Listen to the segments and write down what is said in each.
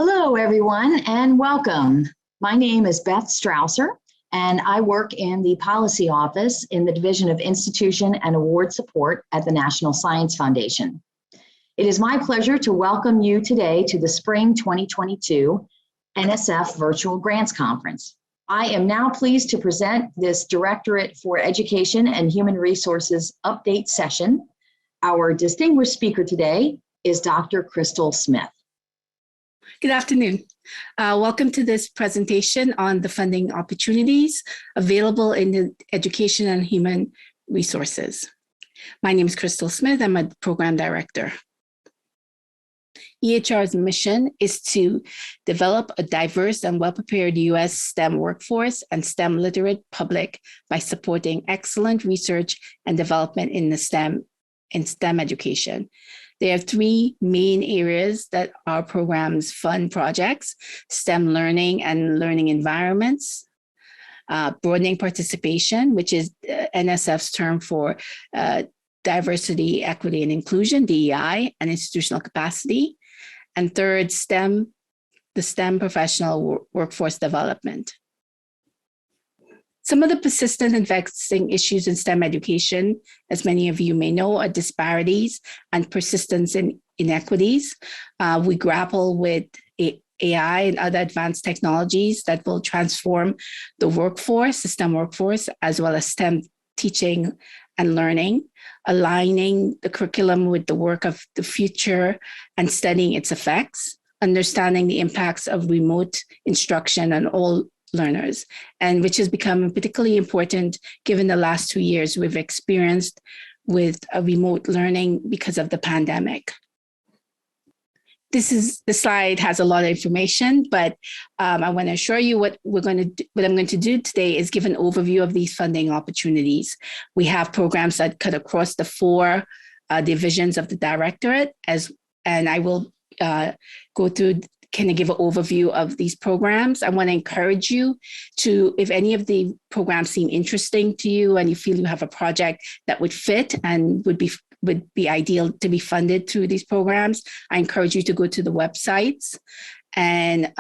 Hello, everyone, and welcome. My name is Beth Strausser, and I work in the Policy Office in the Division of Institution and Award Support at the National Science Foundation. It is my pleasure to welcome you today to the Spring 2022 NSF Virtual Grants Conference. I am now pleased to present this Directorate for Education and Human Resources update session. Our distinguished speaker today is Dr. Chrystal Smith. Good afternoon. Welcome to this presentation on the funding opportunities available in the Education and Human Resources. My name is Chrystal Smith. I'm a program director. EHR's mission is to develop a diverse and well-prepared U.S. STEM workforce and STEM literate public by supporting excellent research and development in STEM education. There are three main areas that our programs fund projects: STEM learning and learning environments, broadening participation, which is NSF's term for diversity, equity, and inclusion, DEI, and institutional capacity. And third, the STEM professional workforce development. Some of the persistent and vexing issues in STEM education, as many of you may know, are disparities and persistence in inequities. We grapple with AI and other advanced technologies that will transform the workforce, the STEM workforce, as well as STEM teaching and learning, aligning the curriculum with the work of the future and studying its effects, understanding the impacts of remote instruction on all learners, and which has become particularly important given the last 2 years we've experienced with remote learning because of the pandemic. The slide has a lot of information, but I want to assure you what I'm going to do today is give an overview of these funding opportunities. We have programs that cut across the four divisions of the Directorate, and I will go through kind of give an overview of these programs. I want to encourage you to, if any of the programs seem interesting to you and you feel you have a project that would fit and would be ideal to be funded through these programs, I encourage you to go to the websites and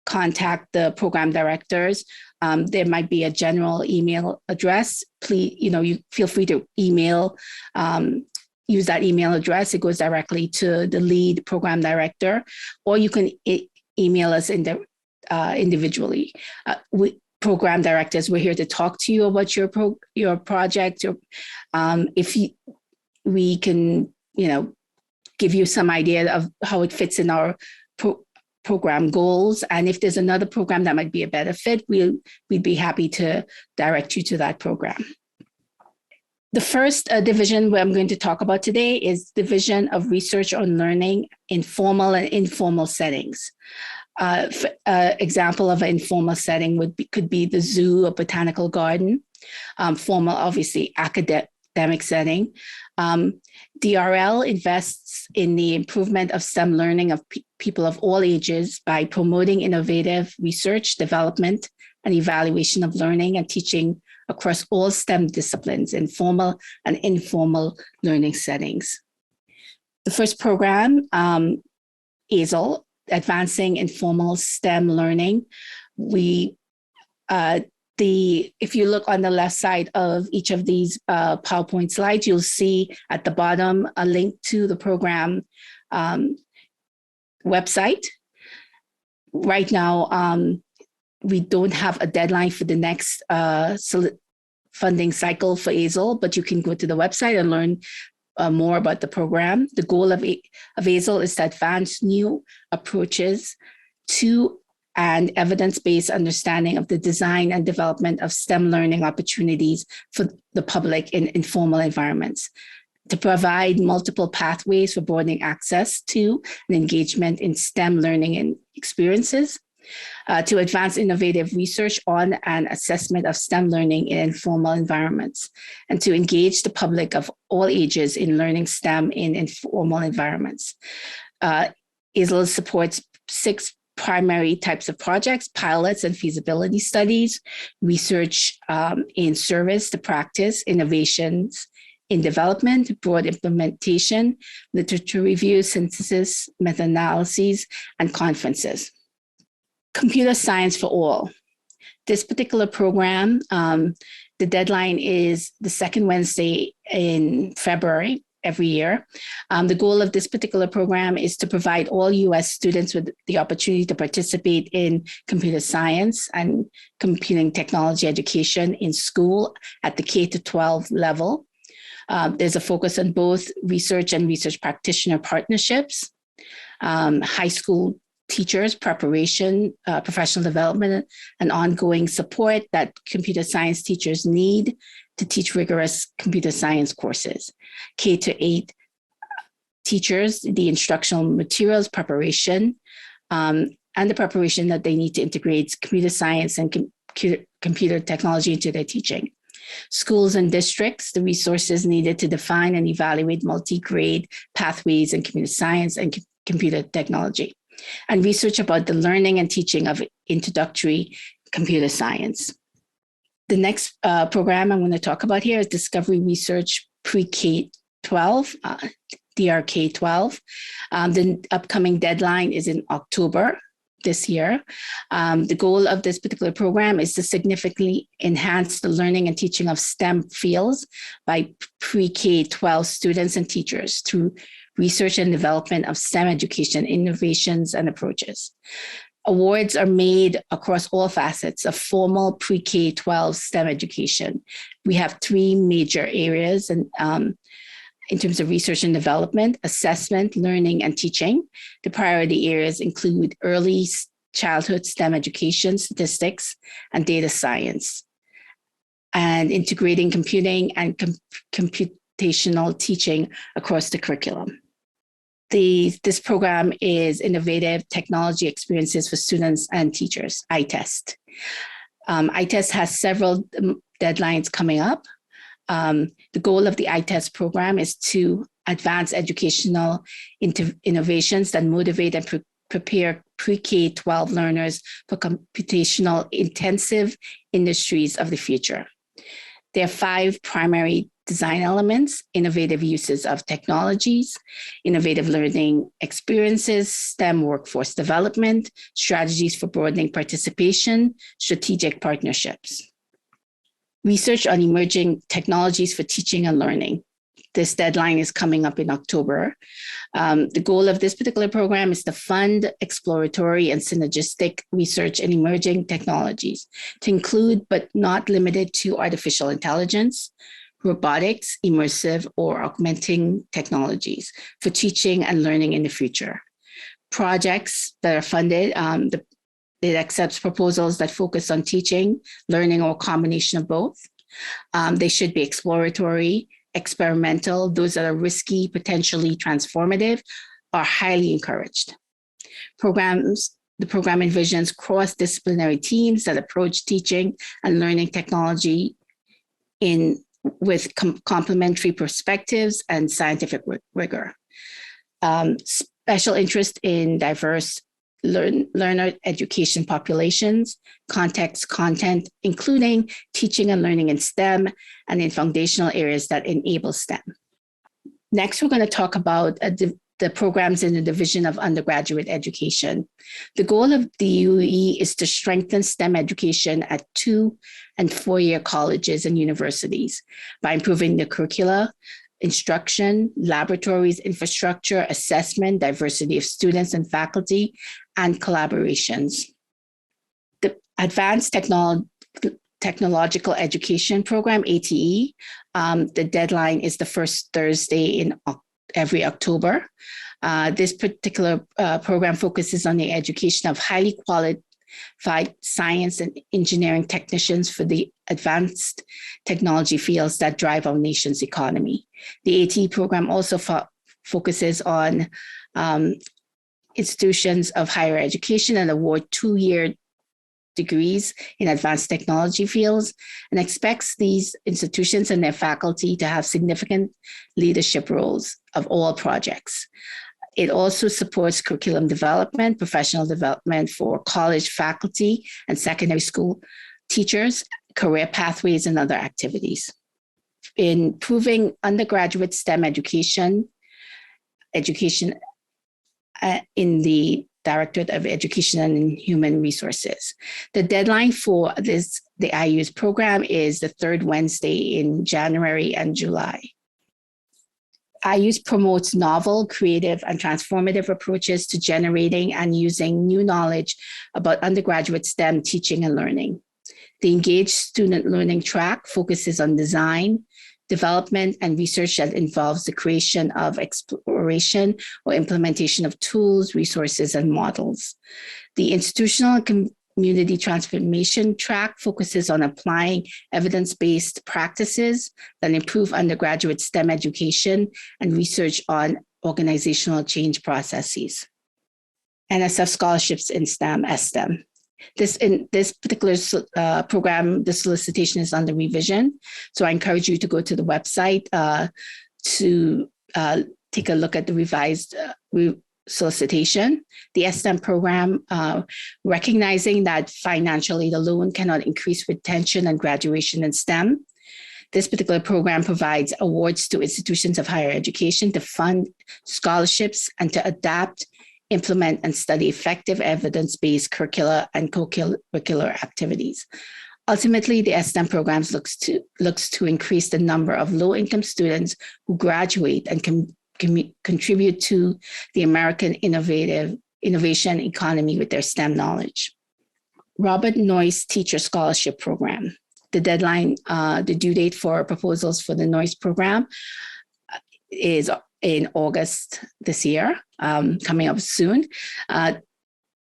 contact the program directors. There might be a general email address. Please, you feel free to use that email address. It goes directly to the lead program director, or you can email us individually. Program directors, we're here to talk to you about your project. We can, give you some idea of how it fits in our program goals. And if there's another program that might be a better fit, we'd be happy to direct you to that program. The first division where I'm going to talk about today is Division of Research on Learning in Formal and Informal Settings. Example of an informal setting could be the zoo or botanical garden. Formal, obviously, academic setting. DRL invests in the improvement of STEM learning of people of all ages by promoting innovative research, development, and evaluation of learning and teaching across all STEM disciplines in formal and informal learning settings. The first program, ASL, Advancing Informal STEM Learning. If you look on the left side of each of these PowerPoint slides, you'll see at the bottom a link to the program website. Right now, we don't have a deadline for the next funding cycle for ASL, but you can go to the website and learn more about the program. The goal of ASL is to advance new approaches to and evidence-based understanding of the design and development of STEM learning opportunities for the public in informal environments, to provide multiple pathways for broadening access to and engagement in STEM learning and experiences, to advance innovative research on and assessment of STEM learning in informal environments, and to engage the public of all ages in learning STEM in informal environments. ASL supports 6 primary types of projects: pilots and feasibility studies, research in service to practice, innovations in development, broad implementation, literature review, synthesis, meta-analyses, and conferences. Computer science for all. This particular program, the deadline is the second Wednesday in February every year. The goal of this particular program is to provide all U.S. students with the opportunity to participate in computer science and computing technology education in school at the K-12 level. There's a focus on both research and research practitioner partnerships, high school teachers, preparation, professional development, and ongoing support that computer science teachers need to teach rigorous computer science courses. K-8 teachers, the instructional materials preparation, and the preparation that they need to integrate computer science and computer technology into their teaching. Schools and districts, the resources needed to define and evaluate multi-grade pathways in computer science and computer technology, and research about the learning and teaching of introductory computer science. The next program I'm going to talk about here is Discovery Research Pre-K-12, DRK-12. The upcoming deadline is in October this year. The goal of this particular program is to significantly enhance the learning and teaching of STEM fields by pre-K-12 students and teachers through research and development of STEM education innovations and approaches. Awards are made across all facets of formal pre-K-12 STEM education. We have three major areas in terms of research and development: assessment, learning, and teaching. The priority areas include early childhood STEM education, statistics, and data science, and integrating computing and computational teaching across the curriculum. This program is Innovative Technology Experiences for Students and Teachers, ITEST. ITEST has several deadlines coming up. The goal of the ITEST program is to advance educational innovations that motivate and prepare pre-K-12 learners for computational intensive industries of the future. There are 5 primary design elements: innovative uses of technologies, innovative learning experiences, STEM workforce development, strategies for broadening participation, strategic partnerships. Research on emerging technologies for teaching and learning. This deadline is coming up in October. The goal of this particular program is to fund exploratory and synergistic research in emerging technologies, to include but not limited to artificial intelligence, robotics, immersive or augmenting technologies for teaching and learning in the future. Projects that are funded, it accepts proposals that focus on teaching, learning, or a combination of both. They should be exploratory, experimental. Those that are risky, potentially transformative, are highly encouraged. The program envisions cross-disciplinary teams that approach teaching and learning technology with complementary perspectives and scientific rigor. Special interest in diverse learner education populations, content, including teaching and learning in STEM and in foundational areas that enable STEM. Next, we're going to talk about the programs in the Division of Undergraduate Education. The goal of the UE is to strengthen STEM education at 2- and 4-year colleges and universities by improving the curricula, instruction, laboratories, infrastructure, assessment, diversity of students and faculty, and collaborations. The Advanced Technological Education Program, ATE, the deadline is the first Thursday in every October. This particular program focuses on the education of highly qualified science and engineering technicians for the advanced technology fields that drive our nation's economy. The ATE program also focuses on institutions of higher education and award 2-year degrees in advanced technology fields, and expects these institutions and their faculty to have significant leadership roles of all projects. It also supports curriculum development, professional development for college faculty and secondary school teachers, career pathways, and other activities. improving undergraduate STEM education in the Directorate of Education and Human Resources. The deadline for the IU's program is the third Wednesday in January and July. IU's promotes novel, creative, and transformative approaches to generating and using new knowledge about undergraduate STEM teaching and learning. The Engaged Student Learning track focuses on design, development, and research that involves the creation of exploration or implementation of tools, resources, and models. The Institutional and Community Transformation track focuses on applying evidence-based practices that improve undergraduate STEM education and research on organizational change processes. NSF scholarships in STEM, STEM. In this particular program, the solicitation is under revision. So I encourage you to go to the website to take a look at the revised solicitation. The STEM program, recognizing that financial aid alone cannot increase retention and graduation in STEM. This particular program provides awards to institutions of higher education to fund scholarships and to adapt, implement, and study effective evidence-based curricula and co-curricular activities. Ultimately, the STEM programs looks to increase the number of low-income students who graduate and can contribute to the American innovation economy with their STEM knowledge. Robert Noyce Teacher Scholarship Program. The deadline, the due date for proposals for the Noyce program is in August this year, coming up soon.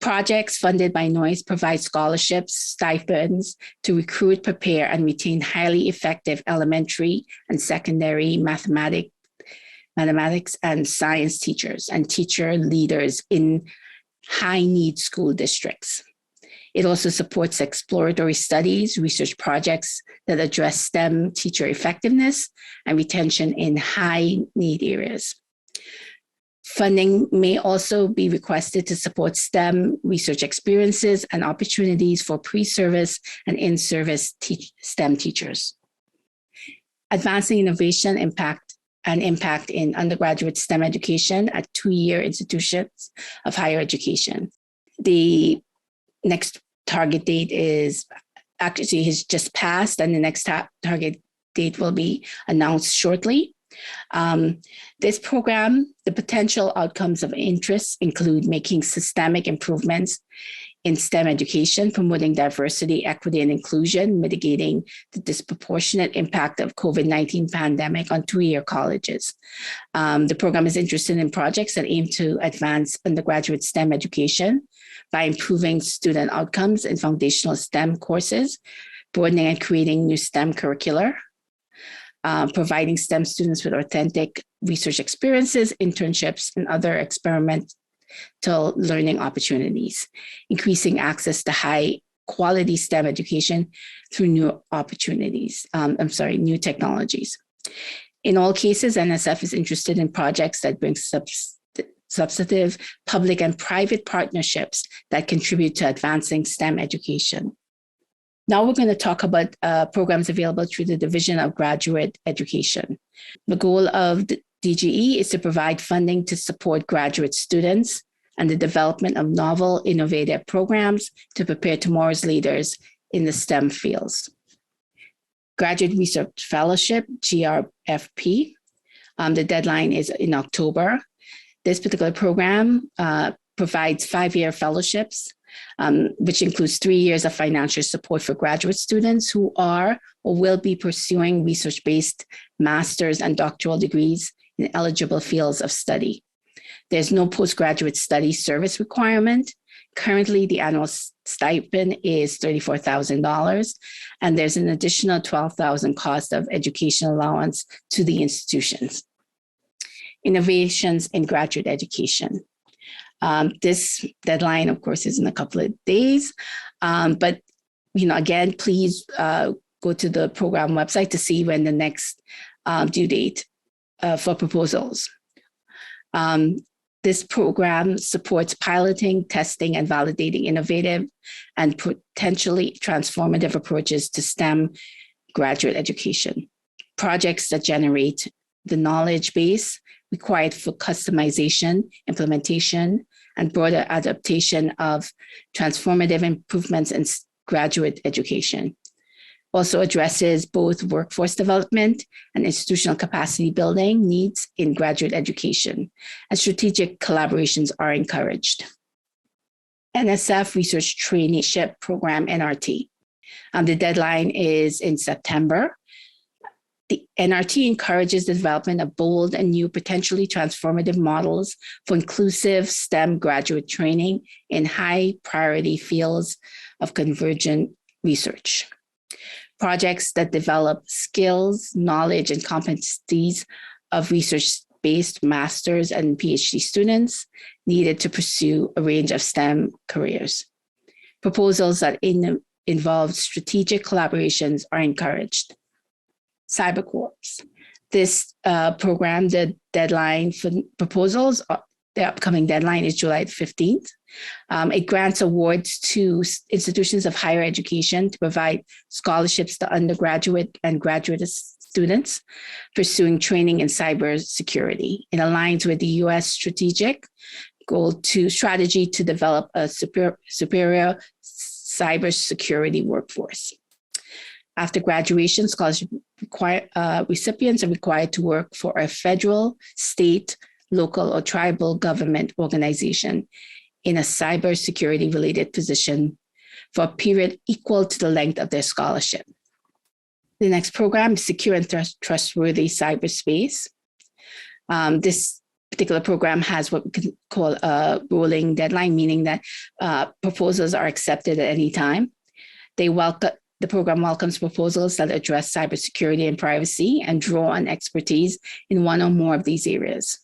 Projects funded by Noyce provide scholarships, stipends to recruit, prepare, and retain highly effective elementary and secondary mathematics and science teachers and teacher leaders in high-need school districts. It also supports exploratory studies, research projects that address STEM teacher effectiveness and retention in high-need areas. Funding may also be requested to support STEM research experiences and opportunities for pre-service and in-service STEM teachers. Advancing innovation impact in undergraduate STEM education at two-year institutions of higher education. The next target date has just passed, and the next target date will be announced shortly. This program, the potential outcomes of interest include making systemic improvements in STEM education, promoting diversity, equity, and inclusion, mitigating the disproportionate impact of COVID-19 pandemic on two-year colleges. The program is interested in projects that aim to advance undergraduate STEM education by improving student outcomes in foundational STEM courses, broadening and creating new STEM curricula, providing STEM students with authentic research experiences, internships, and other experimental learning opportunities, increasing access to high quality STEM education through new technologies. In all cases, NSF is interested in projects that bring substantive public and private partnerships that contribute to advancing STEM education. Now we're going to talk about programs available through the Division of Graduate Education. The goal of the DGE is to provide funding to support graduate students and the development of novel, innovative programs to prepare tomorrow's leaders in the STEM fields. Graduate Research Fellowship, GRFP. The deadline is in October. This particular program provides 5-year fellowships, which includes 3 years of financial support for graduate students who are or will be pursuing research-based master's and doctoral degrees in eligible fields of study. There's no postgraduate study service requirement. Currently, the annual stipend is $34,000, and there's an additional $12,000 cost of education allowance to the institutions. Innovations in graduate education. This deadline, of course, is in a couple of days, but again, please go to the program website to see when the next due date for proposals. This program supports piloting, testing, and validating innovative and potentially transformative approaches to STEM graduate education. projects that generate the knowledge base required for customization, implementation, and broader adaptation of transformative improvements in graduate education. Also addresses both workforce development and institutional capacity building needs in graduate education, and strategic collaborations are encouraged. NSF Research Traineeship Program, NRT. The deadline is in September. The NRT encourages the development of bold and new, potentially transformative models for inclusive STEM graduate training in high priority fields of convergent research. Projects that develop skills, knowledge, and competencies of research-based master's and PhD students needed to pursue a range of STEM careers. Proposals that involve strategic collaborations are encouraged. Cybercorps. This program, the deadline for proposals, the upcoming deadline is July 15th. It grants awards to institutions of higher education to provide scholarships to undergraduate and graduate students pursuing training in cybersecurity. It aligns with the U.S. strategic strategy to develop a superior cybersecurity workforce. After graduation, scholarship recipients are required to work for a federal, state, local, or tribal government organization in a cybersecurity related position for a period equal to the length of their scholarship. The next program is Secure and Trustworthy Cyberspace. This particular program has what we can call a rolling deadline, meaning that proposals are accepted at any time. The program welcomes proposals that address cybersecurity and privacy and draw on expertise in one or more of these areas.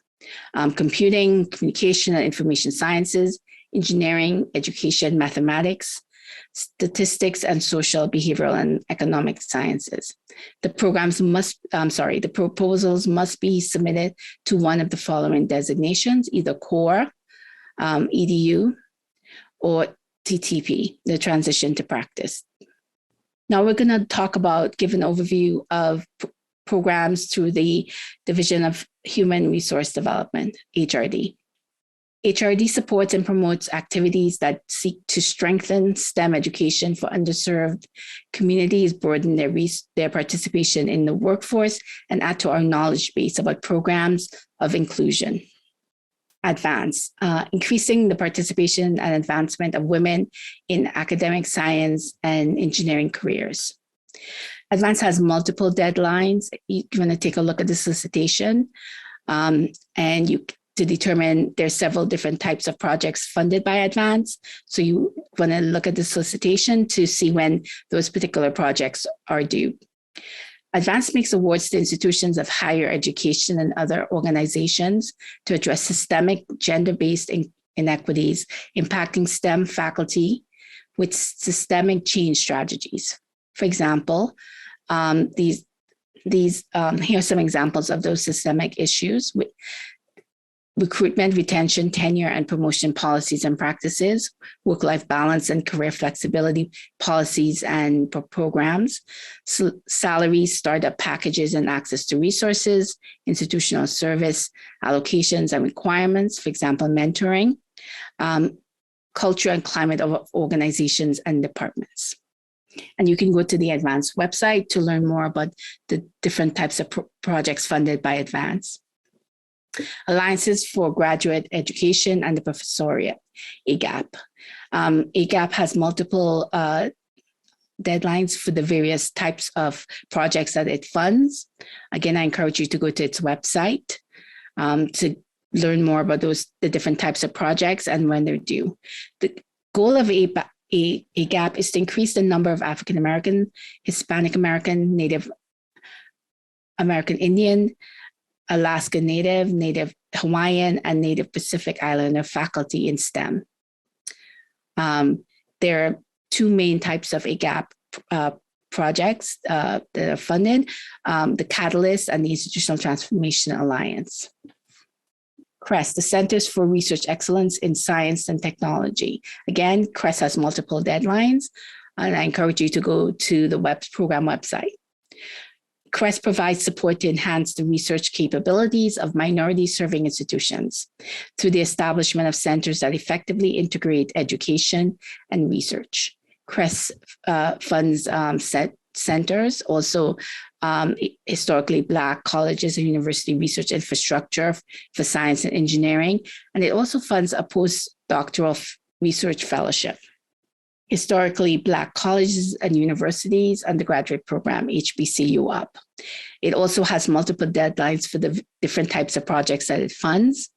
Computing, communication and information sciences, engineering, education, mathematics, statistics, and social, behavioral, and economic sciences. The proposals must be submitted to one of the following designations, either core, EDU, or TTP, the transition to practice. Now we're going to give an overview of programs through the Division of Human Resource Development, HRD. HRD supports and promotes activities that seek to strengthen STEM education for underserved communities, broaden their participation in the workforce, and add to our knowledge base about programs of inclusion. Advance, increasing the participation and advancement of women in academic science and engineering careers. Advance has multiple deadlines. You want to take a look at the solicitation to determine there's several different types of projects funded by Advance. So you want to look at the solicitation to see when those particular projects are due. Advance makes awards to institutions of higher education and other organizations to address systemic gender-based inequities impacting STEM faculty with systemic change strategies. For example, here are some examples of those systemic issues: recruitment, retention, tenure, and promotion policies and practices, work-life balance and career flexibility policies and programs, salaries, startup packages and access to resources, institutional service allocations and requirements, for example, mentoring, culture and climate of organizations and departments. And you can go to the Advance website to learn more about the different types of projects funded by Advance. Alliances for Graduate Education and the Professoriate, AGAP. AGAP has multiple deadlines for the various types of projects that it funds. Again, I encourage you to go to its website to learn more about the different types of projects and when they're due. The goal of AGAP is to increase the number of African American, Hispanic American, Native American Indian, Alaska Native, Native Hawaiian, and Native Pacific Islander faculty in STEM. There are two main types of AGAP projects that are funded, the Catalyst and the Institutional Transformation Alliance. CREST, the Centers for Research Excellence in Science and Technology. Again, CREST has multiple deadlines, and I encourage you to go to the program website. CREST provides support to enhance the research capabilities of minority-serving institutions through the establishment of centers that effectively integrate education and research. CREST funds centers, also historically Black colleges and university research infrastructure for science and engineering, and it also funds a postdoctoral research fellowship. Historically Black colleges and universities undergraduate program, HBCU UP. It also has multiple deadlines for the different types of projects that it funds.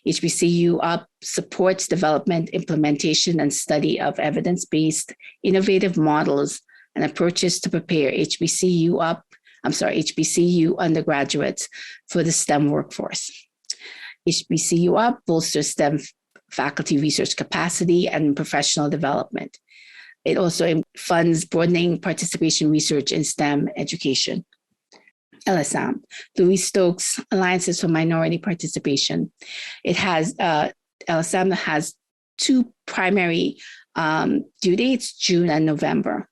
HBCU UP supports development, implementation, and study of evidence-based innovative models and approaches to prepare HBCU undergraduates for the STEM workforce. HBCU UP bolsters STEM faculty research capacity and professional development. It also funds broadening participation research in STEM education. LSM, Louis Stokes Alliances for Minority Participation. It has, LSM has two primary due dates, June and November.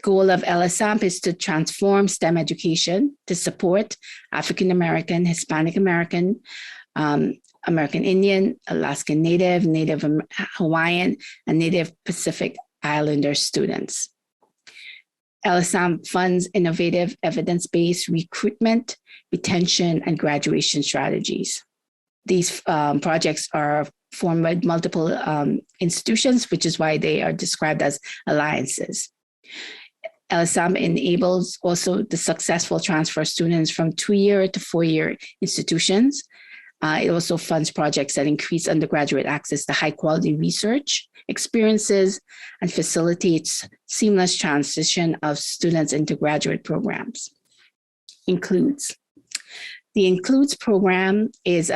Goal of LSM is to transform STEM education to support African American, Hispanic American, American Indian, Alaskan Native, Native Hawaiian, and Native Pacific Islander students. LSM funds innovative evidence-based recruitment, retention, and graduation strategies. These projects are formed with multiple institutions, which is why they are described as alliances. LSM enables also the successful transfer of students from 2-year to 4-year institutions. It also funds projects that increase undergraduate access to high-quality research experiences and facilitates seamless transition of students into graduate programs. Includes. The Includes program is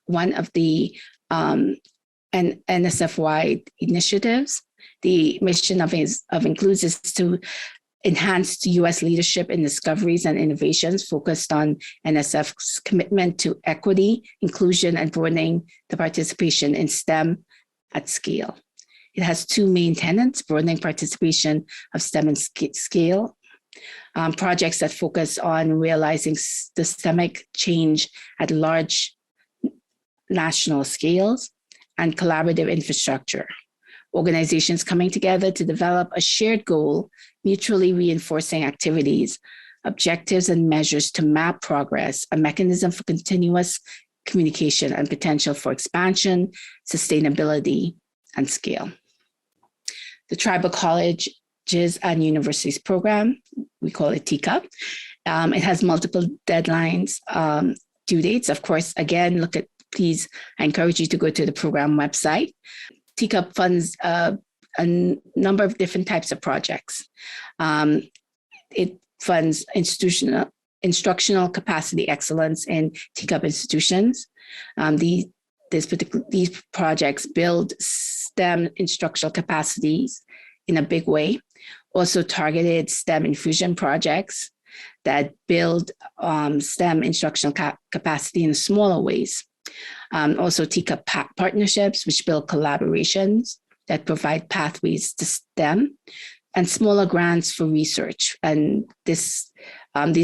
one of the NSF-wide initiatives. The mission of Includes is to enhance U.S. leadership in discoveries and innovations focused on NSF's commitment to equity, inclusion, and broadening the participation in STEM at scale. It has two main tenets: broadening participation of STEM and scale, projects that focus on realizing systemic change at large national scales, and collaborative infrastructure. Organizations coming together to develop a shared goal, mutually reinforcing activities, objectives, and measures to map progress, a mechanism for continuous communication and potential for expansion, sustainability, and scale. The Tribal Colleges and Universities Program, we call it TCUP. It has multiple deadlines, due dates. Of course, again, please, I encourage you to go to the program website. TCUP funds a number of different types of projects. It funds instructional capacity excellence in TCUP institutions. These projects build STEM instructional capacities in a big way. Also targeted STEM infusion projects that build STEM instructional capacity in smaller ways. Also TCUP partnerships, which build collaborations that provide pathways to STEM, and smaller grants for research. And these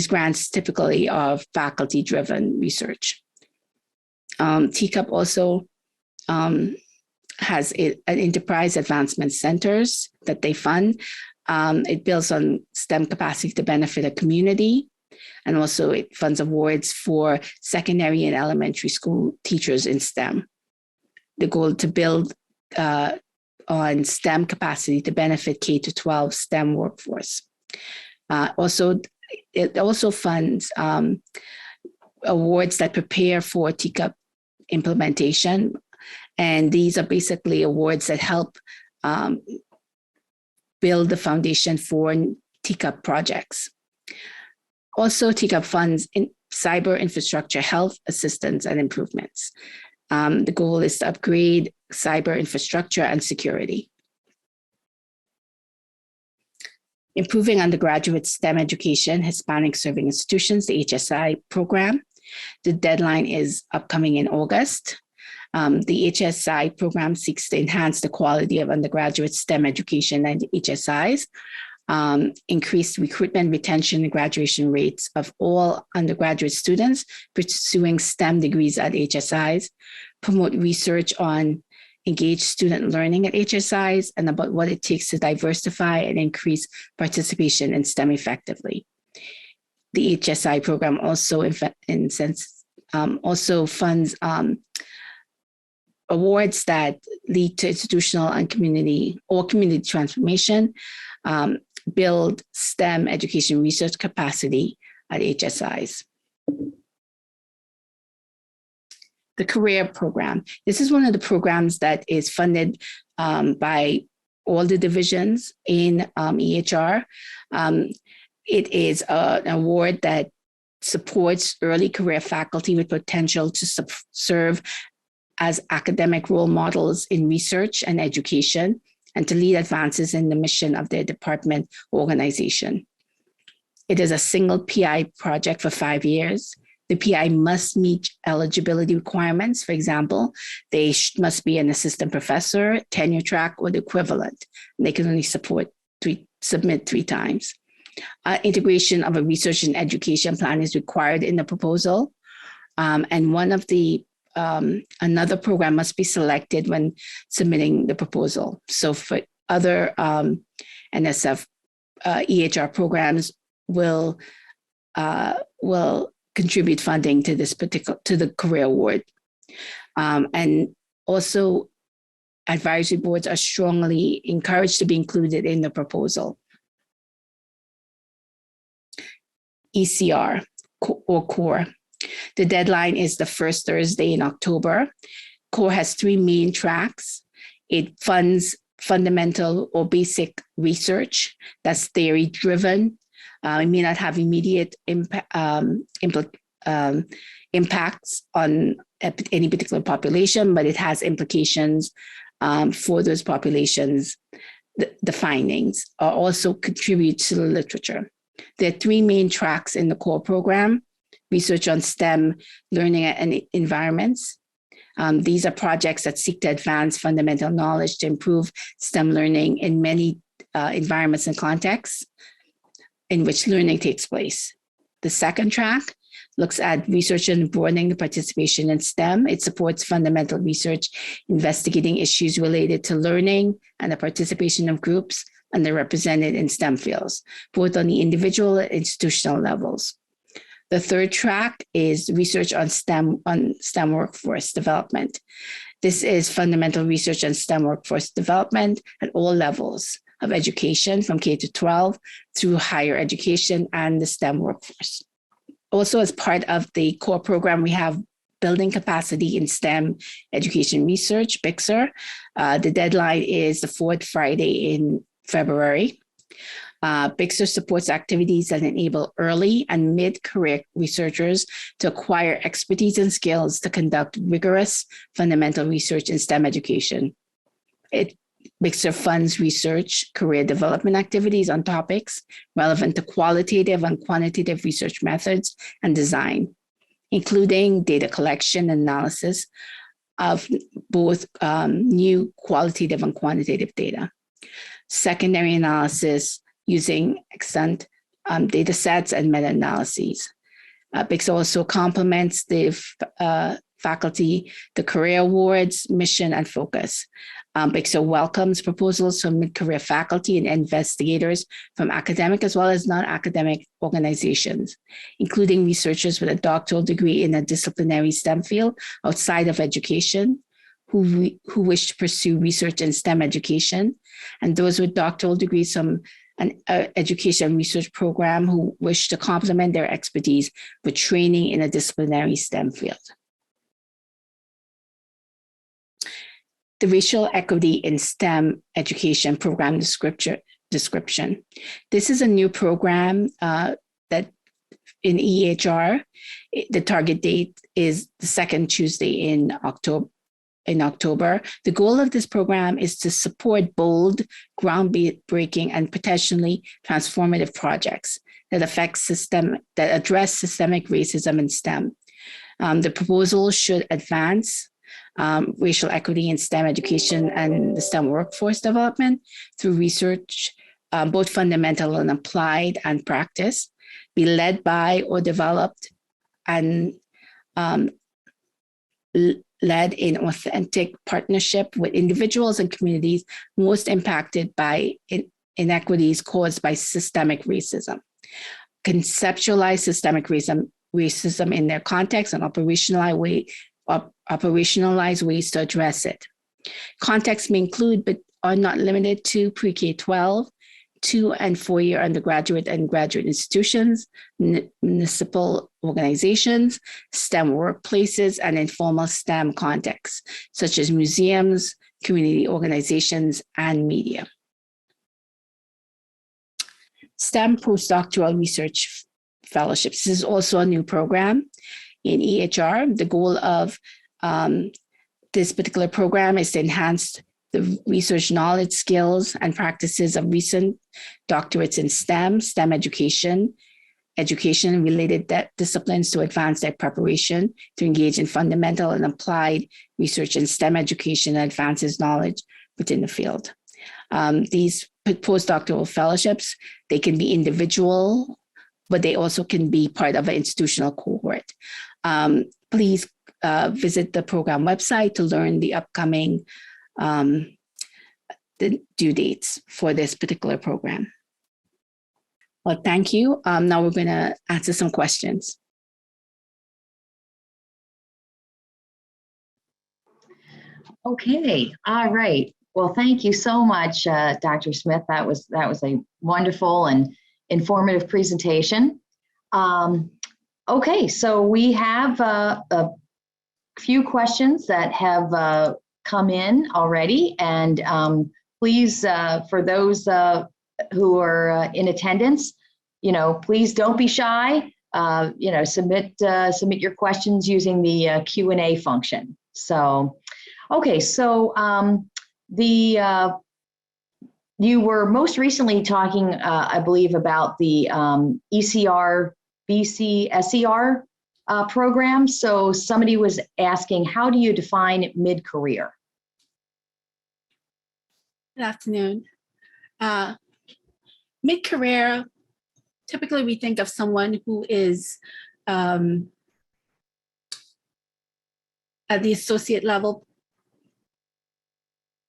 grants typically are faculty-driven research. TCUP also has an enterprise advancement centers that they fund. It builds on STEM capacity to benefit a community. And also it funds awards for secondary and elementary school teachers in STEM. The goal to build on STEM capacity to benefit K-12 STEM workforce. It also funds awards that prepare for TCUP implementation. And these are basically awards that help build the foundation for TCUP projects. Also, TCUP funds in cyber infrastructure, health assistance, and improvements. The goal is to upgrade cyber infrastructure and security. Improving undergraduate STEM education, Hispanic Serving Institutions, the HSI program. The deadline is upcoming in August. The HSI program seeks to enhance the quality of undergraduate STEM education at HSIs. increase recruitment, retention, and graduation rates of all undergraduate students pursuing STEM degrees at HSIs, promote research on engaged student learning at HSIs and about what it takes to diversify and increase participation in STEM effectively. The HSI program also, also funds awards that lead to institutional and community transformation, build STEM education research capacity at HSIs. The career program. This is one of the programs that is funded by all the divisions in EHR. It is an award that supports early career faculty with potential to serve as academic role models in research and education, and to lead advances in the mission of their department organization. It is a single PI project for 5 years. The PI must meet eligibility requirements. For example, they must be an assistant professor, tenure track, or the equivalent. And they can only submit 3 times. Integration of a research and education plan is required in the proposal. And one of the another program must be selected when submitting the proposal. So for other NSF EHR programs will contribute funding to this to the career award. And also advisory boards are strongly encouraged to be included in the proposal. ECR or CORE. The deadline is the first Thursday in October. CORE has 3 main tracks. It funds fundamental or basic research that's theory driven. It may not have immediate impacts on any particular population, but it has implications for those populations. The findings also contribute to the literature. There are 3 main tracks in the CORE program: research on STEM learning and environments. These are projects that seek to advance fundamental knowledge to improve STEM learning in many environments and contexts in which learning takes place. The second track looks at research and broadening the participation in STEM. It supports fundamental research investigating issues related to learning and the participation of groups underrepresented in STEM fields, both on the individual and institutional levels. The third track is research on STEM workforce development. This is fundamental research on STEM workforce development at all levels of education, from K to 12 through higher education and the STEM workforce. Also, as part of the CORE program, we have building capacity in STEM education research, BICSR. The deadline is the 4th Friday in February. BICSR supports activities that enable early and mid-career researchers to acquire expertise and skills to conduct rigorous fundamental research in STEM education. BICSR funds research career development activities on topics relevant to qualitative and quantitative research methods and design, including data collection and analysis of both new qualitative and quantitative data, secondary analysis using extant data sets and meta-analyses. BICSR also complements the faculty, the career awards, mission, and focus. BICSR welcomes proposals from mid-career faculty and investigators from academic as well as non-academic organizations, including researchers with a doctoral degree in a disciplinary STEM field outside of education who wish to pursue research in STEM education, and those with doctoral degrees from an education research program who wish to complement their expertise with training in a disciplinary STEM field. The Racial Equity in STEM Education Program description. This is a new program that in EHR, the target date is the 2nd Tuesday in October. The goal of this program is to support bold, groundbreaking, and potentially transformative projects that address systemic racism in STEM. The proposal should advance racial equity in STEM education and the STEM workforce development through research both fundamental and applied and practice, be led by or developed and led in authentic partnership with individuals and communities most impacted by inequities caused by systemic racism. Conceptualize systemic racism in their context and operationalize ways to address it. Context may include, but are not limited to, pre-K-12, 2- and 4-year undergraduate and graduate institutions, municipal organizations, STEM workplaces, and informal STEM contexts, such as museums, community organizations, and media. STEM postdoctoral research fellowships. This is also a new program in EHR. The goal of this particular program is to enhance the research knowledge, skills, and practices of recent doctorates in STEM education-related disciplines to advance their preparation to engage in fundamental and applied research in STEM education that advances knowledge within the field. These postdoctoral fellowships, they can be individual, but they also can be part of an institutional cohort. Please visit the program website to learn the upcoming the due dates for this particular program. Well, thank you. Now we're going to answer some questions. Okay, all right. Well, thank you so much, Dr. Smith. That was a wonderful and informative presentation. Okay, so we have a few questions that have come in already, and please, for those who are in attendance, please don't be shy. Submit your questions using the Q&A function. So, okay, so you were most recently talking, I believe, about the ECR BC-SER program. So somebody was asking, how do you define mid-career? Good afternoon. Mid-career, typically we think of someone who is at the associate level.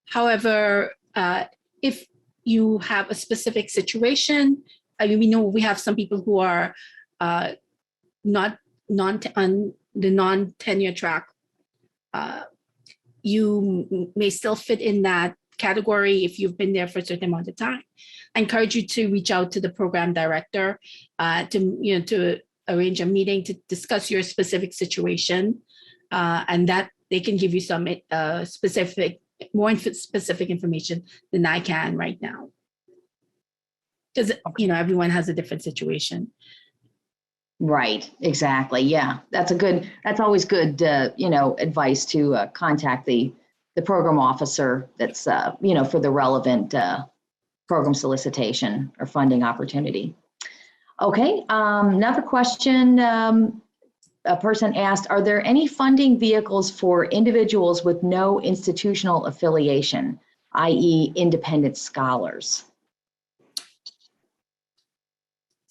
However, if you have a specific situation, we know we have some people who are not on the non-tenure track. You may still fit in that category if you've been there for a certain amount of time. I encourage you to reach out to the program director to arrange a meeting to discuss your specific situation, and that they can give you some more specific information than I can right now. Because everyone has a different situation. Right, exactly. Yeah, that's always good advice to contact the program officer that's for the relevant program solicitation or funding opportunity. Okay, another question. A person asked, are there any funding vehicles for individuals with no institutional affiliation, i.e. independent scholars?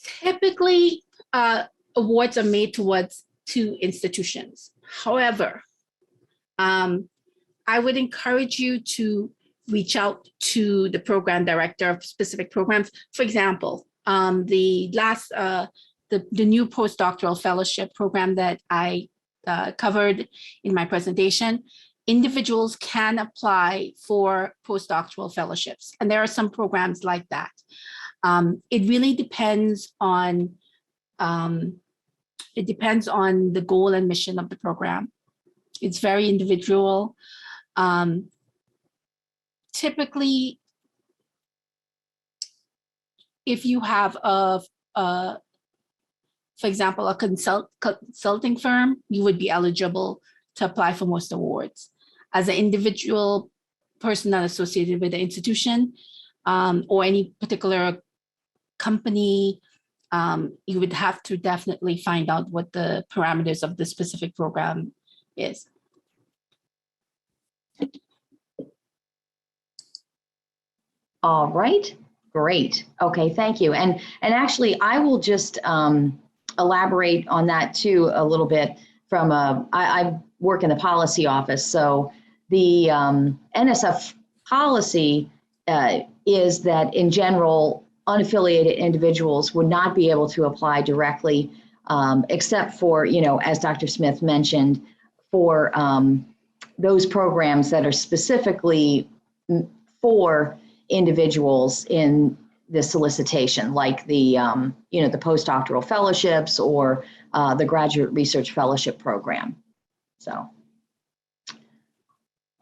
Typically, awards are made to institutions. However, I would encourage you to reach out to the program director of specific programs. For example, the new postdoctoral fellowship program that I covered in my presentation, individuals can apply for postdoctoral fellowships. And there are some programs like that. It really depends on the goal and mission of the program. It's very individual. Typically, if you have for example, a consulting firm, you would be eligible to apply for most awards. As an individual person not associated with the institution or any particular company, you would have to definitely find out what the parameters of the specific program is. All right. Great. Okay, thank you. And actually, I will just elaborate on that too a little bit. I work in the policy office, so the NSF policy is that in general, unaffiliated individuals would not be able to apply directly, except for, as Dr. Smith mentioned, for those programs that are specifically for individuals in the solicitation, like the postdoctoral fellowships or the graduate research fellowship program. So,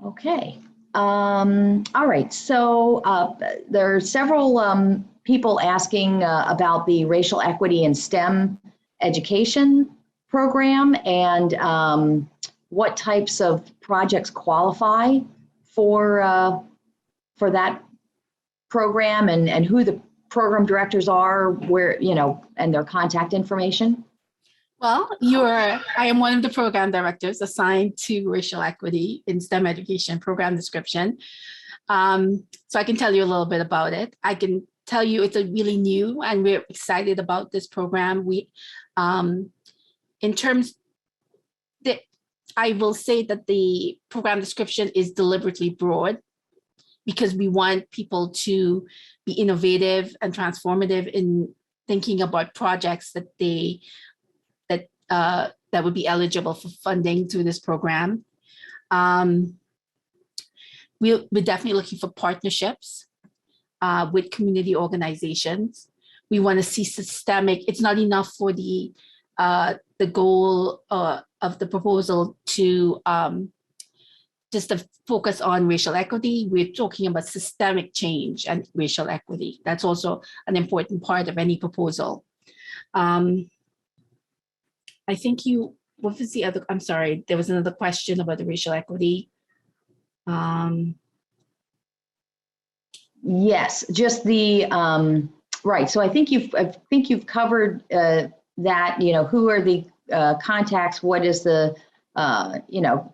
okay. All right. So there are several people asking about the racial equity in STEM education program and what types of projects qualify for that program and who the program directors are, where, and their contact information. Well, I am one of the program directors assigned to racial equity in STEM education program description. So I can tell you a little bit about it. I can tell you it's a really new and we're excited about this program. In terms that I will say that the program description is deliberately broad because we want people to be innovative and transformative in thinking about projects that that would be eligible for funding through this program. We're definitely looking for partnerships with community organizations. We want to see systemic. It's not enough for the goal of the proposal to just to focus on racial equity. We're talking about systemic change and racial equity. That's also an important part of any proposal. I think what was the other, I'm sorry, there was another question about the racial equity. Yes, just the, right. So I think you've covered that, who are the contacts, what is the,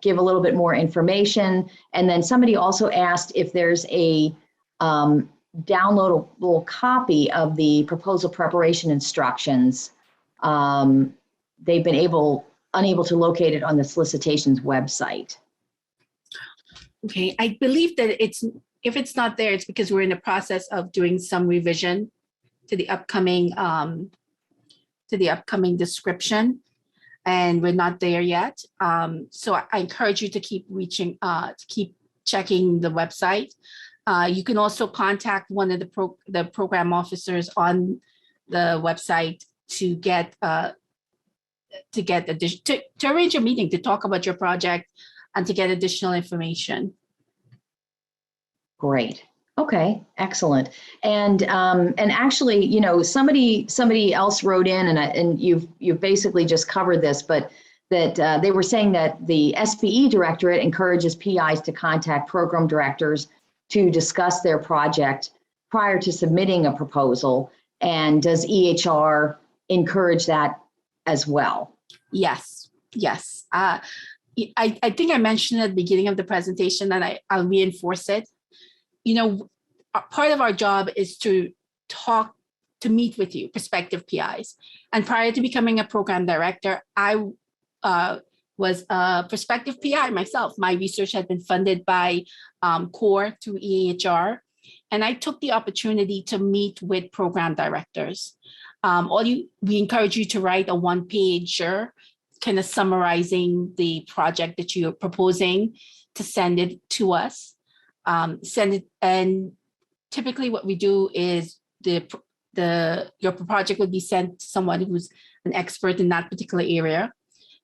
give a little bit more information. And then somebody also asked if there's a downloadable copy of the proposal preparation instructions. They've been unable to locate it on the solicitations website. Okay, I believe that if it's not there, it's because we're in the process of doing some revision to the upcoming description, and we're not there yet. So I encourage you to keep keep checking the website. You can also contact one of the program officers on the website to arrange a meeting to talk about your project and to get additional information. Great. Okay, excellent. And actually, somebody else wrote in, and you've basically just covered this, but that they were saying that the SBE Directorate encourages PIs to contact program directors to discuss their project prior to submitting a proposal. And does EHR encourage that as well? Yes. I think I mentioned at the beginning of the presentation, and I'll reinforce it. Part of our job is to meet with you, prospective PIs. And prior to becoming a program director, I was a prospective PI myself. My research had been funded by CORE through EHR. And I took the opportunity to meet with program directors. We encourage you to write a one-pager kind of summarizing the project that you're proposing, to send it to us. And typically what we do is your project would be sent to someone who's an expert in that particular area.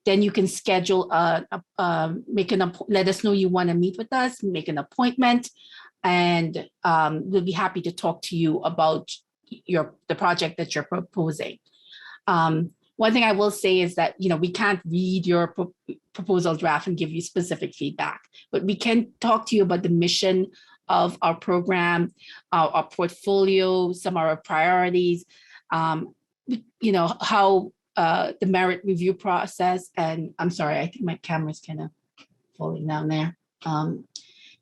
Then you can schedule let us know you want to meet with us, make an appointment, and we'll be happy to talk to you about the project that you're proposing. One thing I will say is that we can't read your proposal draft and give you specific feedback, but we can talk to you about the mission of our program, our portfolio, some of our priorities, how the merit review process. And I'm sorry, I think my camera's kind of falling down there.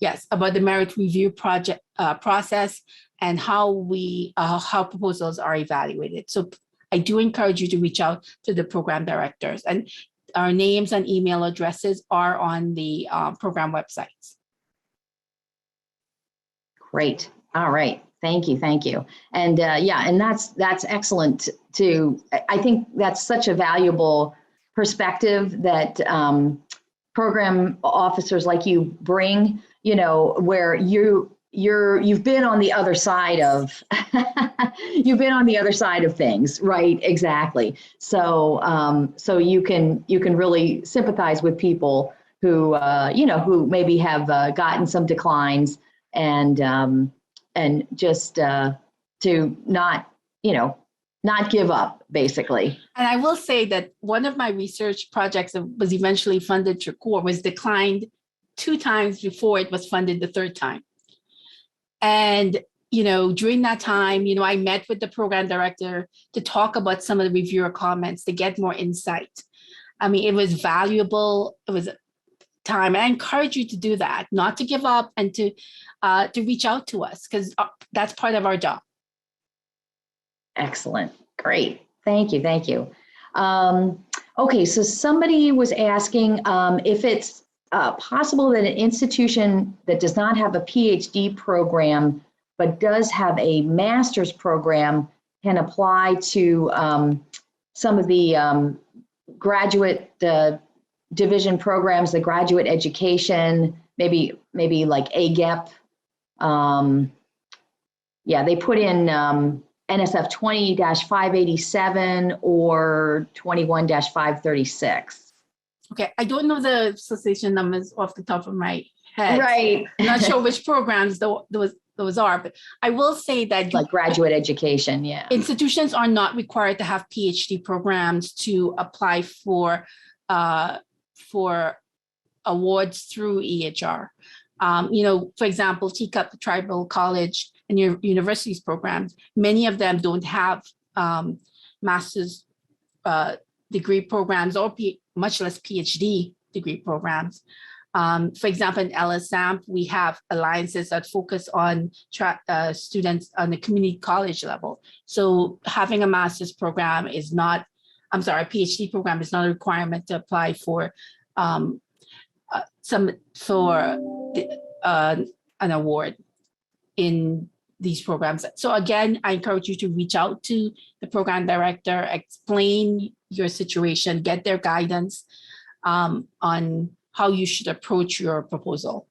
Yes, about the merit review project process and how how proposals are evaluated. So I do encourage you to reach out to the program directors, and our names and email addresses are on the program websites. Great. All right. Thank you. Thank you. And yeah, and that's excellent too. I think that's such a valuable perspective that program officers like you bring, you know, where you've been on the other side of you've been on the other side of things, right? Exactly. So so you can really sympathize with people who you know, who maybe have gotten some declines, and just to not, you know, not give up, basically. And I will say that one of my research projects that was eventually funded through CORE was declined 2 times before it was funded the 3rd time. And, you know, during that time, you know, I met with the program director to talk about some of the reviewer comments to get more insight. I mean, it was valuable. It was time. I encourage you to do that, not to give up, and to reach out to us, because that's part of our job. Excellent. Great. Thank you. Thank you. Okay, so somebody was asking if it's possible that an institution that does not have a PhD program but does have a master's program can apply to some of the graduate division programs, the graduate education, maybe like AGEP. Yeah, they put in NSF 20-587 or 21-536. Okay, I don't know the association numbers off the top of my head. Right. I'm not sure which programs those are, but I will say that like graduate education, yeah. Institutions are not required to have PhD programs to apply for awards through EHR. You know, for example, TCUP, Tribal College, and your universities programs, many of them don't have master's degree programs or much less PhD degree programs. For example, in LSAMP, we have alliances that focus on students on the community college level. So having a master's program is not, I'm sorry, a PhD program is not a requirement to apply for an award in these programs. So again, I encourage you to reach out to the program director, explain your situation, get their guidance on how you should approach your proposal.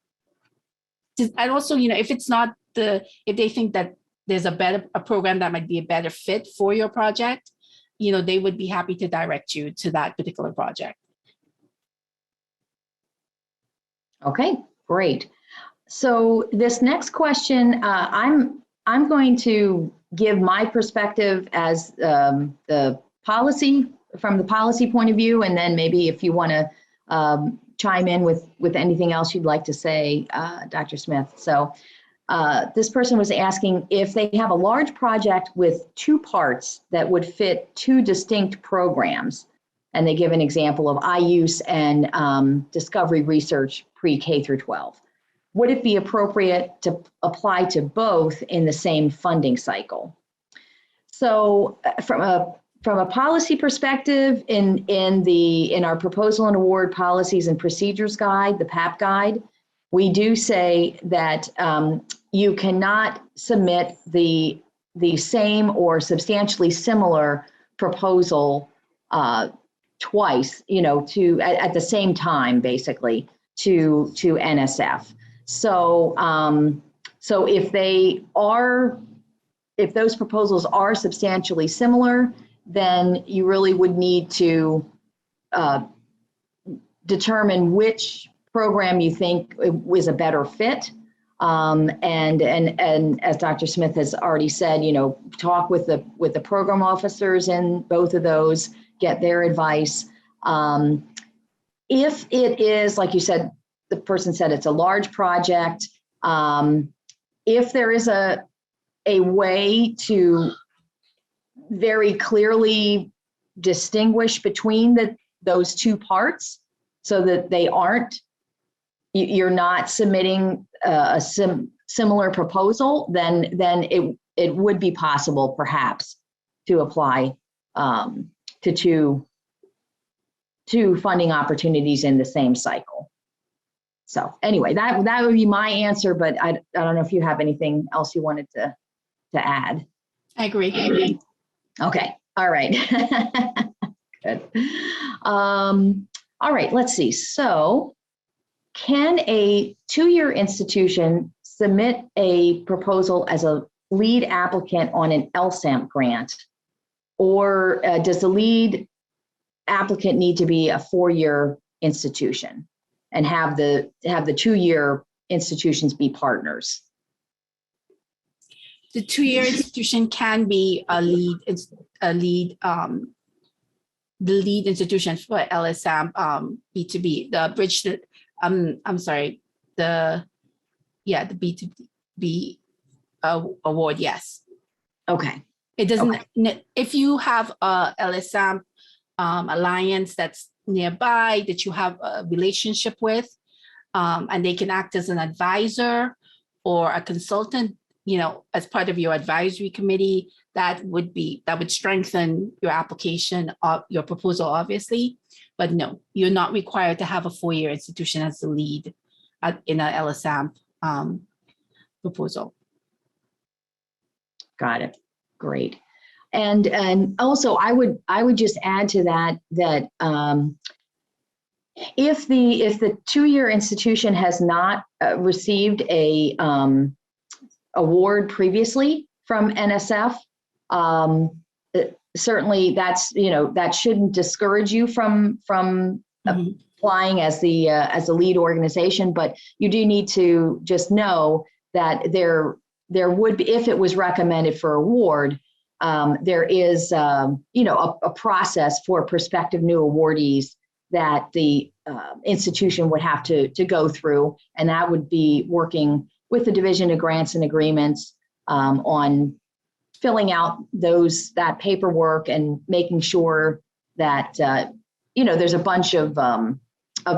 And also, you know, if it's not if they think that there's a program that might be a better fit for your project, you know, they would be happy to direct you to that particular project. Okay, great. So this next question, I'm going to give my perspective as the policy, from the policy point of view, and then maybe if you want to chime in with anything else you'd like to say, Dr. Smith. So this person was asking if they have a large project with 2 parts that would fit 2 distinct programs, and they give an example of IUSE and discovery research pre-K through 12. Would it be appropriate to apply to both in the same funding cycle? So from a policy perspective, in our proposal and award policies and procedures guide, the PAP guide, we do say that you cannot submit the same or substantially similar proposal twice, you know, at the same time, basically, to NSF. So so if those proposals are substantially similar, then you really would need to determine which program you think is a better fit. And as Dr. Smith has already said, you know, talk with the program officers in both of those, get their advice. If it is, like you said, the person said it's a large project, if there is a way to very clearly distinguish between those 2 parts so that they aren't, you're not submitting similar proposal, then it would be possible perhaps to apply to two funding opportunities in the same cycle. So anyway, that would be my answer, but I don't know if you have anything else you wanted to add. I agree. Okay, all right. Good. All right, let's see. So can a two-year institution submit a proposal as a lead applicant on an LSAMP grant? Or does the lead applicant need to be a four-year institution and have the two-year institutions be partners? The two-year institution can be the lead institution for LSAMP B2B, the bridge. I'm sorry, the B2B award. Yes. Okay. It doesn't. Okay. If you have a LSAMP alliance that's nearby that you have a relationship with, and they can act as an advisor or a consultant, as part of your advisory committee, that would strengthen your application of your proposal, obviously. But no, you're not required to have a four-year institution as the lead in an LSAMP proposal. Got it. Great. And also I would just add to that if the two-year institution has not received a award previously from NSF, certainly that shouldn't discourage you from applying as the lead organization, but you do need to just know that there would be, if it was recommended for award, there is a process for prospective new awardees that the institution would have to go through, and that would be working with the Division of Grants and Agreements on filling out that paperwork and making sure that there's a bunch of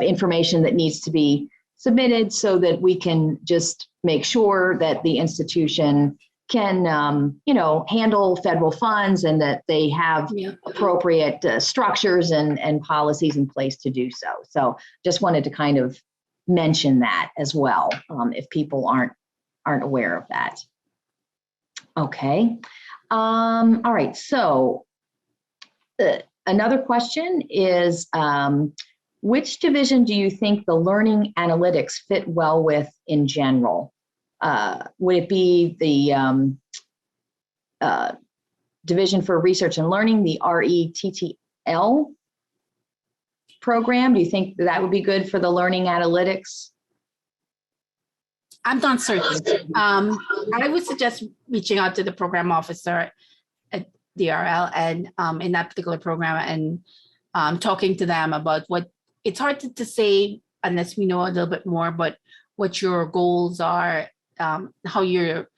information that needs to be submitted so that we can just make sure that the institution can handle federal funds and that they have appropriate structures and policies in place to do so. So just wanted to kind of mention that as well, if people aren't aware of that. Okay. All right. So another question is, which division do you think the learning analytics fit well with in general? Would it be the Division for Research and Learning, the RETTL program? Do you think that would be good for the learning analytics? I'm not certain. I would suggest reaching out to the program officer at DRL and in that particular program and talking to them about what, it's hard to say unless we know a little bit more, but what your goals are, how you're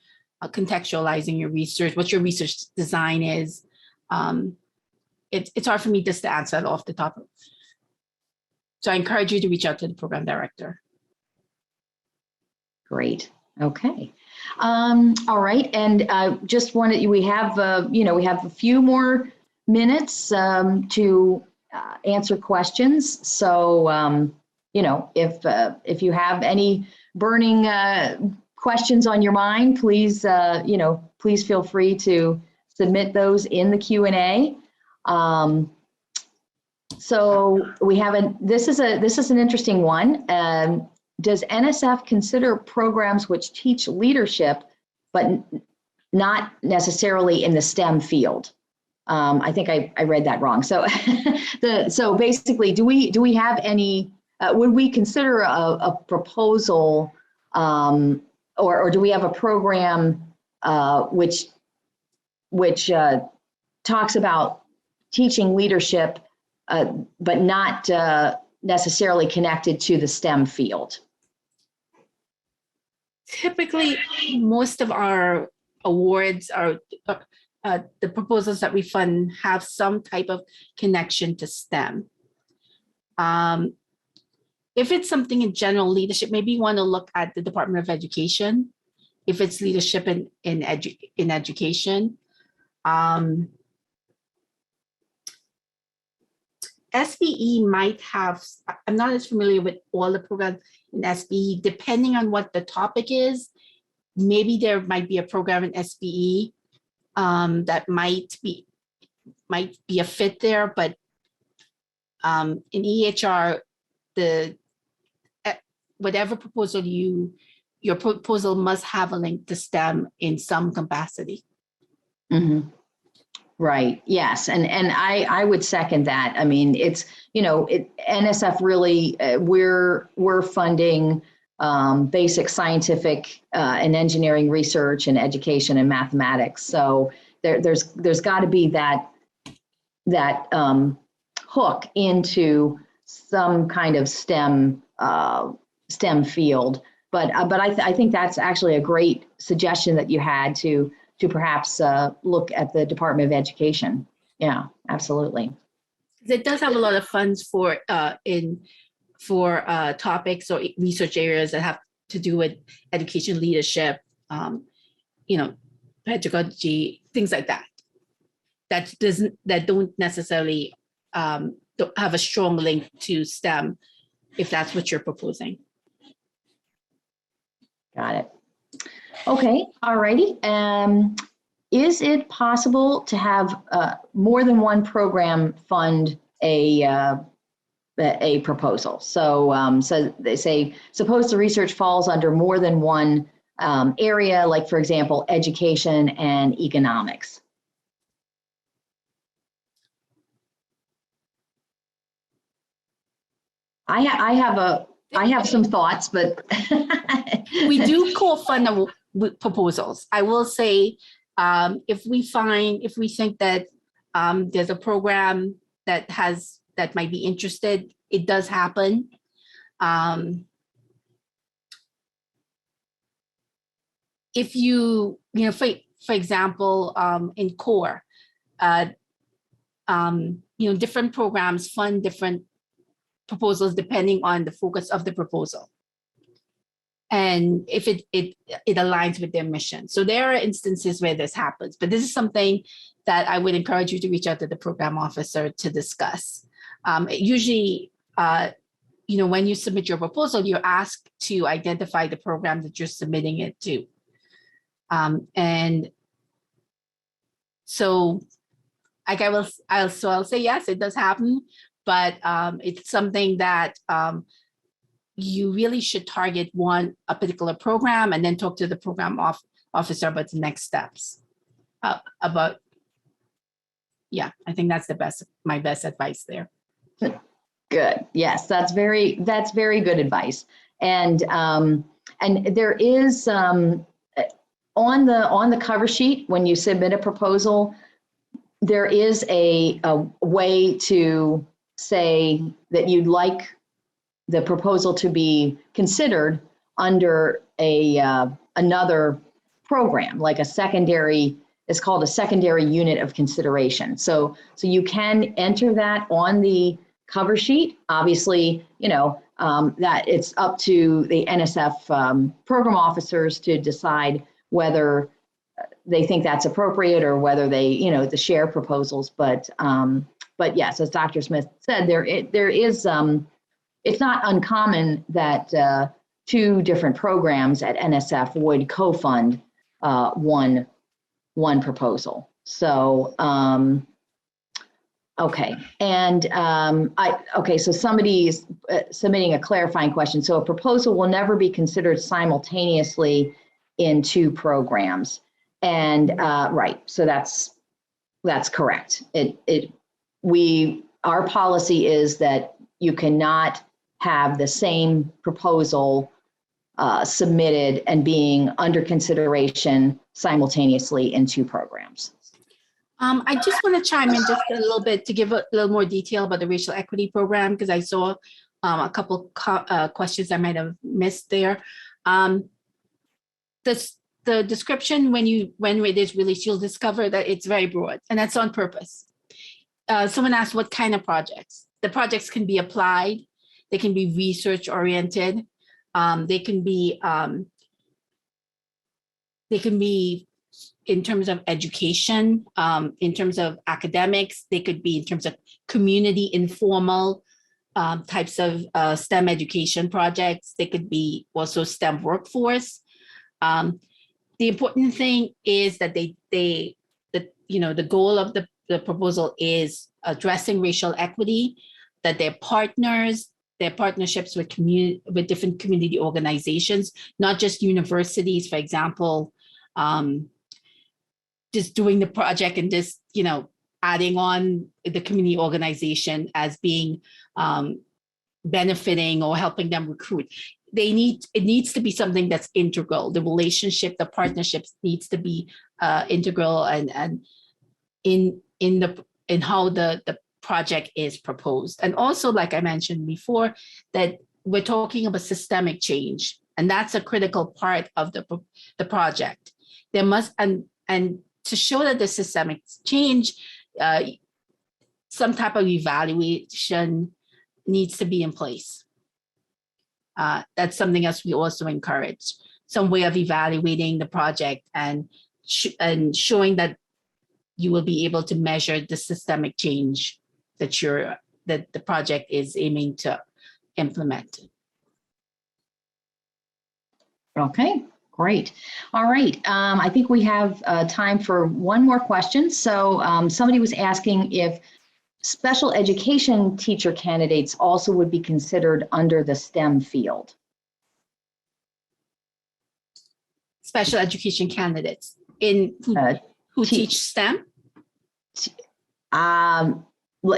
contextualizing your research, what your research design is. It's hard for me just to answer that off the top. So I encourage you to reach out to the program director. Great. Okay. All right. And just wanted, we have a few more minutes to answer questions. So, if you have any burning questions on your mind, please, please feel free to submit those in the Q&A. So we have this is an interesting one. Does NSF consider programs which teach leadership, but not necessarily in the STEM field? I think I read that wrong. So, so basically, do we have any? Would we consider a proposal, or do we have a program which talks about teaching leadership, but not necessarily connected to the STEM field? Typically, most of our awards are the proposals that we fund have some type of connection to STEM. If it's something in general leadership, maybe you want to look at the Department of Education. If it's leadership in education, SBE might have, I'm not as familiar with all the programs in SBE, depending on what the topic is, maybe there might be a program in SBE that might be a fit there, but in EHR, whatever proposal your proposal must have a link to STEM in some capacity. Mm-hmm. Right. Yes. And I would second that. I mean, it's, NSF really, we're funding basic scientific and engineering research and education and mathematics. So there's got to be that hook into some kind of STEM field. But I think that's actually a great suggestion that you had to perhaps look at the Department of Education. Yeah, absolutely. It does have a lot of funds for topics or research areas that have to do with education leadership, pedagogy, things like that. That don't necessarily don't have a strong link to STEM, if that's what you're proposing. Got it. Okay, all righty. Is it possible to have more than one program fund a proposal? So, so they say, suppose the research falls under more than one area, like for example, education and economics. I have some thoughts, but we do co-fund proposals. I will say, if we think that there's a program that might be interested, it does happen. If for example, in core, different programs fund different proposals depending on the focus of the proposal, and if it aligns with their mission. So there are instances where this happens, but this is something that I would encourage you to reach out to the program officer to discuss. Usually, when you submit your proposal, you're asked to identify the program that you're submitting it to. And so I'll say yes, it does happen, but it's something that you really should target a particular program and then talk to the program officer about the next steps. I think that's my best advice there. Good. Yes, that's very good advice. And there is on the cover sheet when you submit a proposal, there is a way to say that you'd like the proposal to be considered under another program, like a secondary. It's called a secondary unit of consideration. So you can enter that on the cover sheet. Obviously, that it's up to the NSF program officers to decide whether they think that's appropriate or whether they, to share proposals. But yes, as Dr. Smith said, there is. It's not uncommon that two different programs at NSF would co-fund one proposal. So, okay. And so somebody is submitting a clarifying question. So a proposal will never be considered simultaneously in two programs. And right, so that's correct. Our policy is that you cannot have the same proposal submitted and being under consideration simultaneously in two programs. I just want to chime in just a little bit to give a little more detail about the racial equity program, because I saw a couple questions I might have missed there. The description, when it is released, you'll discover that it's very broad, and that's on purpose. Someone asked what kind of projects. The projects can be applied. They can be research oriented. They can be in terms of education, in terms of academics. They could be in terms of community, informal types of STEM education projects. They could be also STEM workforce. The important thing is that the goal of the proposal is addressing racial equity, that their partnerships with different community organizations, not just universities, for example, just doing the project and just, adding on the community organization as being benefiting or helping them recruit. It needs to be something that's integral. The relationship, the partnerships needs to be integral and in how the project is proposed. And also, like I mentioned before, that we're talking about systemic change, and that's a critical part of the project. There must, and to show that the systemic change, some type of evaluation needs to be in place. That's something else we also encourage, some way of evaluating the project and showing that you will be able to measure the systemic change that the project is aiming to implement. Okay, great. All right, I think we have time for one more question. So somebody was asking if special education teacher candidates also would be considered under the STEM field. Special education candidates who teach STEM?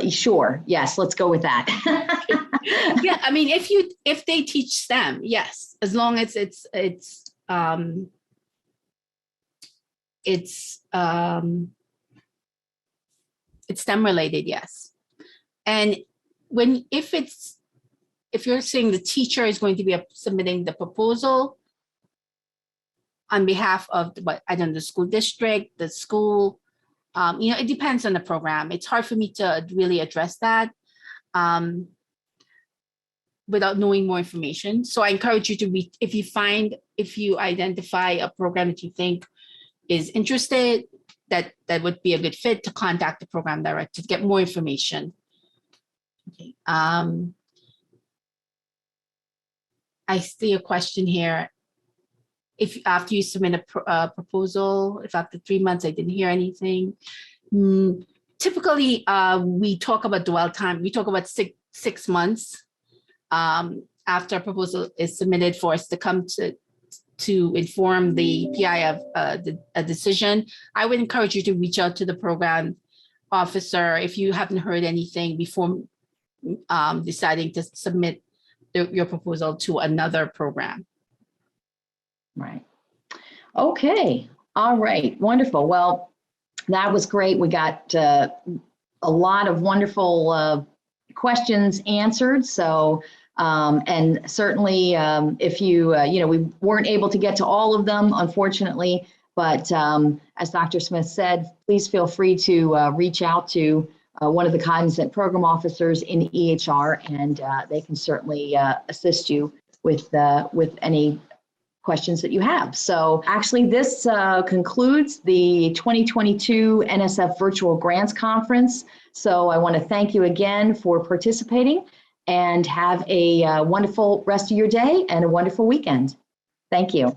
Sure, yes, let's go with that. Yeah, I mean, if they teach STEM, yes, as long as it's STEM related, yes. And if you're saying the teacher is going to be submitting the proposal on behalf of the school district, the school, it depends on the program. It's hard for me to really address that without knowing more information. So I encourage you to if you identify a program that you think is interested, that would be a good fit, to contact the program director to get more information. Okay. I see a question here. If after you submit a proposal, if after 3 months I didn't hear anything, typically we talk about dwell time. We talk about six months after a proposal is submitted for us to come to inform the PI of a decision. I would encourage you to reach out to the program officer if you haven't heard anything before deciding to submit your proposal to another program. Right. Okay. All right. Wonderful. Well, that was great. We got a lot of wonderful questions answered. So, and certainly if we weren't able to get to all of them, unfortunately, but as Dr. Smith said, please feel free to reach out to one of the cognizant program officers in EHR, and they can certainly assist you with any questions that you have. So actually this concludes the 2022 NSF Virtual Grants Conference. So I want to thank you again for participating, and have a wonderful rest of your day and a wonderful weekend. Thank you.